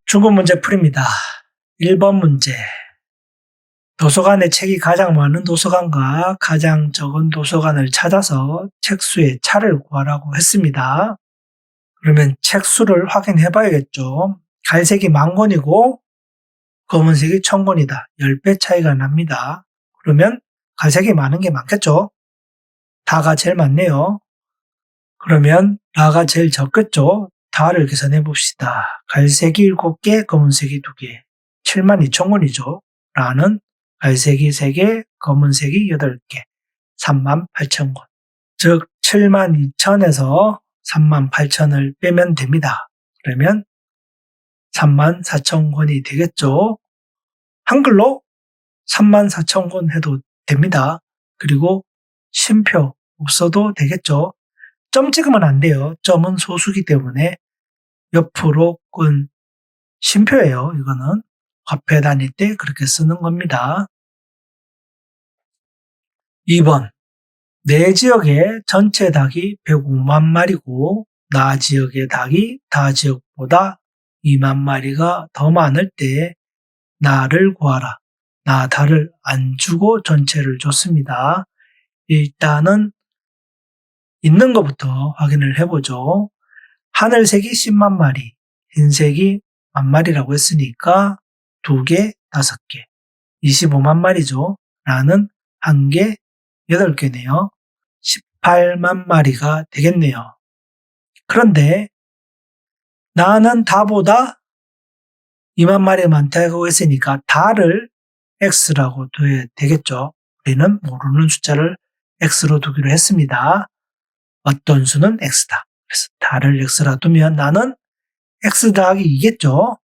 중급 문제 풀입니다. 1번 문제. 도서관에 책이 가장 많은 도서관과 가장 적은 도서관을 찾아서 책수의 차를 구하라고 했습니다. 그러면 책수를 확인해 봐야겠죠. 갈색이 10,000권이고 검은색이 1,000권이다. 10배 차이가 납니다. 그러면 갈색이 많은 게 많겠죠. 다가 제일 많네요. 그러면 라가 제일 적겠죠. 다를 계산해 봅시다. 갈색이 7개, 검은색이 2개. 72,000권이죠. 라는 갈색이 3개, 검은색이 8개. 38,000권. 즉 72,000에서 38,000을 빼면 됩니다. 그러면 34,000권이 되겠죠. 한글로 34,000권 해도 됩니다. 그리고 쉼표 없어도 되겠죠. 점 찍으면 안 돼요. 점은 소수기 때문에 옆으로 끈 쉼표예요. 이거는 화폐 다닐 때 그렇게 쓰는 겁니다. 2번. 내 지역의 전체 닭이 105만 마리고 나 지역의 닭이 다 지역보다 2만 마리가 더 많을 때 나를 구하라. 나 다를 안 주고 전체를 줬습니다. 일단은 있는 것부터 확인을 해보죠. 하늘색이 10만 마리, 흰색이 10,000마리라고 했으니까 2개, 5개, 25만 마리죠. 라는 1개, 8개네요. 18만 마리가 되겠네요. 그런데 나는 다보다 2만 마리 많다고 했으니까 다를 x라고 둬야 되겠죠. 우리는 모르는 숫자를 x로 두기로 했습니다. 어떤 수는 x다. 그래서 다를 x라 두면 나는 x 더하기 2겠죠.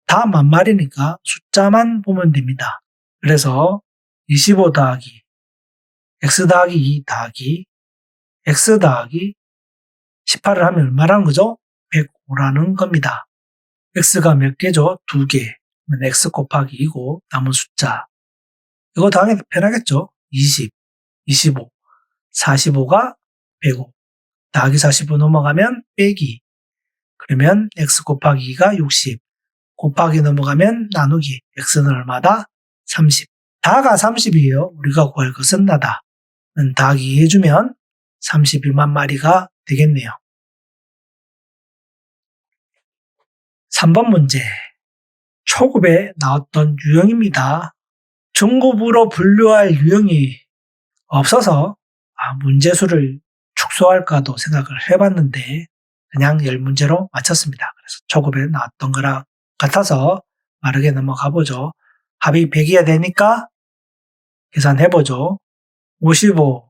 다 10,000마리니까 숫자만 보면 됩니다. 그래서 25 더하기 x 더하기 2 더하기 x 더하기 18을 하면 얼마라는 거죠? 105라는 겁니다. x가 몇 개죠? 2개. x 곱하기 2고 남은 숫자. 이거 더하기 편하겠죠? 20, 25, 45가 105. 더하기 45 넘어가면 빼기. 그러면 x 곱하기 2가 60. 곱하기 넘어가면 나누기. x는 얼마다? 30. 다가 30이에요. 우리가 구할 것은 나다. 더하기 2 해주면 32만 마리가 되겠네요. 3번 문제. 초급에 나왔던 유형입니다. 중급으로 분류할 유형이 없어서 문제수를 축소할까도 생각을 해봤는데 그냥 10문제로 맞췄습니다. 그래서 초급에 나왔던 거랑 같아서 빠르게 넘어가 보죠. 합이 100이어야 되니까 계산해보죠. 55,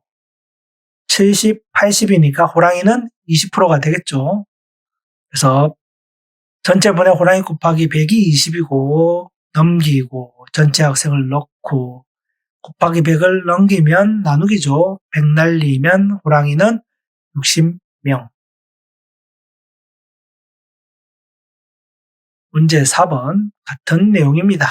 70, 80이니까 호랑이는 20%가 되겠죠. 그래서 전체분의 호랑이 곱하기 100이 20이고 넘기고 전체 학생을 넣고 곱하기 100을 넘기면 나누기죠. 100 날리면 호랑이는 60명. 문제 4번 같은 내용입니다.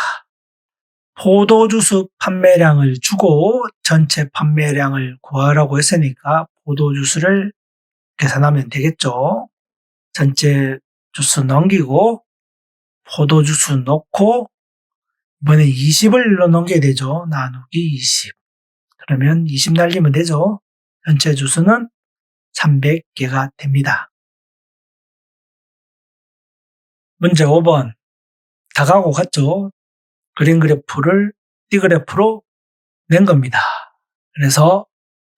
포도주스 판매량을 주고 전체 판매량을 구하라고 했으니까 포도주스를 계산하면 되겠죠. 전체 주스 넘기고 포도주스 넣고 이번에 20을 넘겨야 되죠. 나누기 20. 그러면 20 날리면 되죠. 전체 주스는 300개가 됩니다. 문제 5번. 다가고 같죠? 그린 그래프를 D그래프로 낸 겁니다. 그래서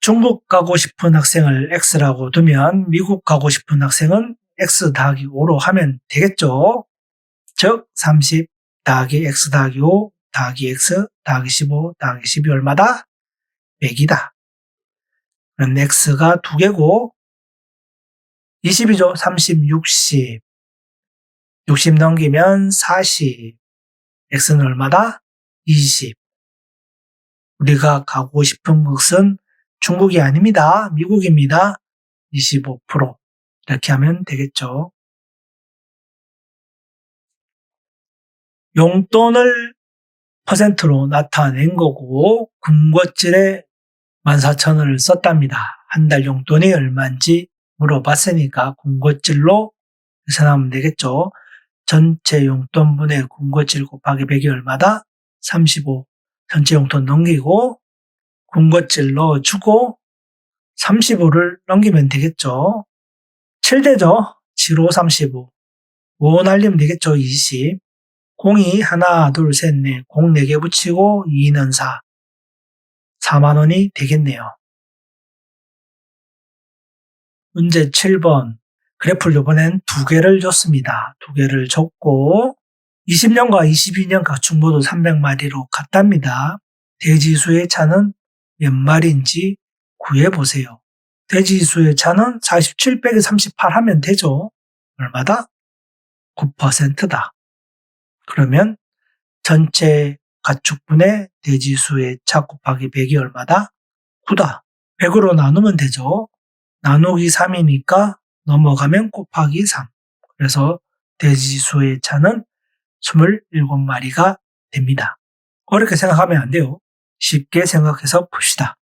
중국 가고 싶은 학생을 X라고 두면 미국 가고 싶은 학생은 X 더하기 5로 하면 되겠죠? 즉 30 더하기 X 더하기 5 더하기 X 더하기 15 더하기 12 얼마다? 100이다. 그럼 X가 2개고 20이죠. 30, 60. 60 넘기면 40. X는 얼마다? 20. 우리가 가고 싶은 곳은 중국이 아닙니다. 미국입니다. 25%. 이렇게 하면 되겠죠. 용돈을 퍼센트로 나타낸 거고 군것질에 14,000원을 썼답니다. 한 달 용돈이 얼마인지 물어봤으니까 군것질로 계산하면 되겠죠. 전체 용돈분의 군것질 곱하기 100이 얼마다? 35. 전체 용돈 넘기고 군것질 넣어주고 35를 넘기면 되겠죠. 7대죠. 7, 5, 35. 5 날리면 되겠죠. 20. 0이 하나, 둘, 셋, 넷. 0 4개 붙이고 2는 4. 4만 원이 되겠네요. 문제 7번. 그래프를 이번엔 2개를 줬습니다. 2개를 줬고 20년과 22년 각축 모두 300마리로 같답니다. 대지수의 차는 몇 마리인지 구해보세요. 대지수의 차는 47 빼기 38 하면 되죠. 얼마다? 9%다. 그러면 전체 가축분의 대지수의 차 곱하기 100이 얼마다? 9다. 100으로 나누면 되죠. 나누기 3이니까 넘어가면 곱하기 3. 그래서 대지수의 차는 27마리가 됩니다. 어렵게 생각하면 안 돼요. 쉽게 생각해서 봅시다.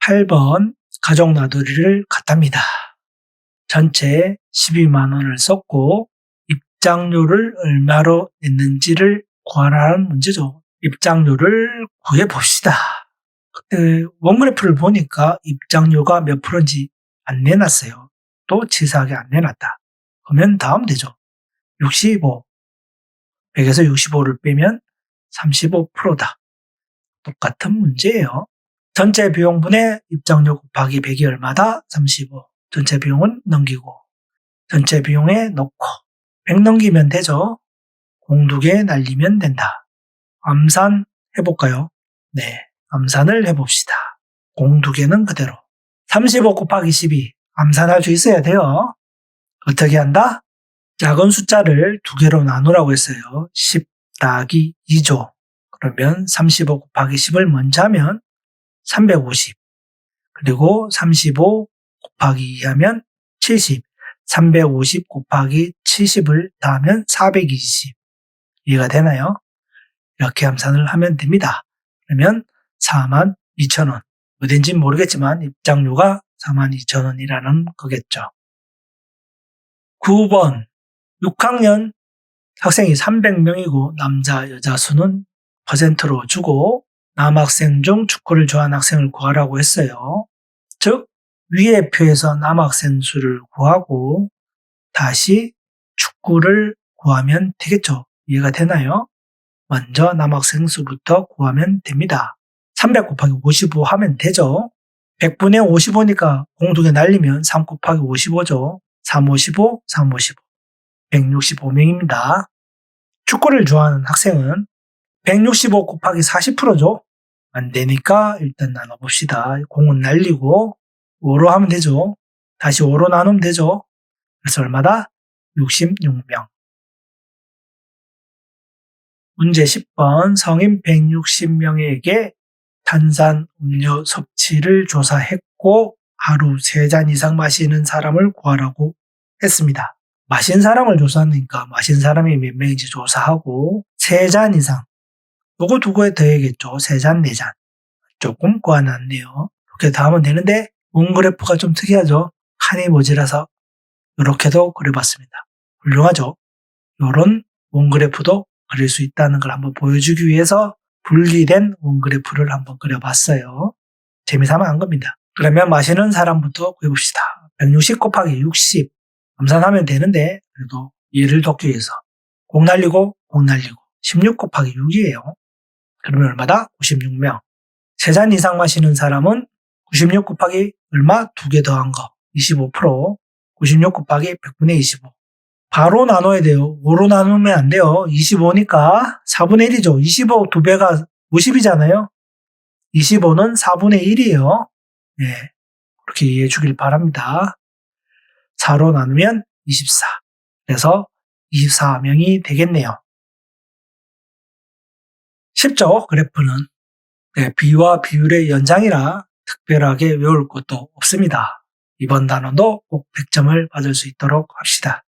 8번 가족 나돌이를 같답니다. 전체 12만 원을 썼고 입장료를 얼마로 냈는지를 구하라는 문제죠. 입장료를 구해봅시다. 그때 원그래프를 보니까 입장료가 몇 프로인지 안 내놨어요. 또 치사하게 안 내놨다. 그러면 다음 되죠. 65. 100에서 65를 빼면 35%다. 똑같은 문제예요. 전체 비용분의 입장료 곱하기 100이 얼마다? 35. 전체 비용은 넘기고 전체 비용에 넣고 100 넘기면 되죠. 공 2개 날리면 된다. 암산 해볼까요? 네, 암산을 해봅시다. 공 2개는 그대로. 35 곱하기 12 암산할 수 있어야 돼요. 어떻게 한다? 작은 숫자를 2개로 나누라고 했어요. 10 더하기 2죠. 그러면 35 곱하기 10을 먼저 하면 350. 그리고 35 곱하기 2 하면 70. 350 곱하기 70을 더하면 420. 이해가 되나요? 이렇게 암산을 하면 됩니다. 그러면 42,000원. 어딘지는 모르겠지만 입장료가 42,000원이라는 거겠죠. 9번 6학년 학생이 300명이고 남자 여자 수는 퍼센트로 주고 남학생 중 축구를 좋아하는 학생을 구하라고 했어요. 즉 위의 표에서 남학생 수를 구하고 다시 축구를 구하면 되겠죠. 이해가 되나요? 먼저 남학생 수부터 구하면 됩니다. 300 곱하기 55 하면 되죠. 100분의 55니까 공 2개 날리면 3 곱하기 55죠. 355, 355. 165명입니다. 축구를 좋아하는 학생은 165 곱하기 40%죠. 안 되니까 일단 나눠봅시다. 공은 날리고 5로 하면 되죠. 다시 5로 나누면 되죠. 그래서 얼마다? 66명. 문제 10번 성인 160명에게 탄산 음료 섭취를 조사했고 하루 3잔 이상 마시는 사람을 구하라고 했습니다. 마신 사람을 조사하니까 마신 사람이 몇 명인지 조사하고 3잔 이상. 요거 2개에 더해야겠죠. 3잔, 4잔. 조금 구해놨네요. 이렇게 다 하면 되는데 원그래프가 좀 특이하죠. 칸이 모자라서 이렇게도 그려봤습니다. 훌륭하죠. 이런 원그래프도 그릴 수 있다는 걸 한번 보여주기 위해서 분리된 원그래프를 한번 그려봤어요. 재미삼아 한 겁니다. 그러면 마시는 사람부터 구해봅시다. 160 곱하기 60 암산하면 되는데 그래도 이해를 돕기 위해서 공 날리고 16 곱하기 6이에요. 그러면 얼마다? 96명. 3잔 이상 마시는 사람은 96 곱하기 얼마? 2개 더한 거 25%. 96 곱하기 100분의 25. 바로 나눠야 돼요. 5로 나누면 안 돼요. 25니까 4분의 1이죠. 25 2배가 50이잖아요. 25는 4분의 1이에요. 네, 그렇게 이해해 주길 바랍니다. 4로 나누면 24. 그래서 24명이 되겠네요. 쉽죠? 그래프는. 네, 비와 비율의 연장이라 특별하게 외울 것도 없습니다. 이번 단원도 꼭 100점을 받을 수 있도록 합시다.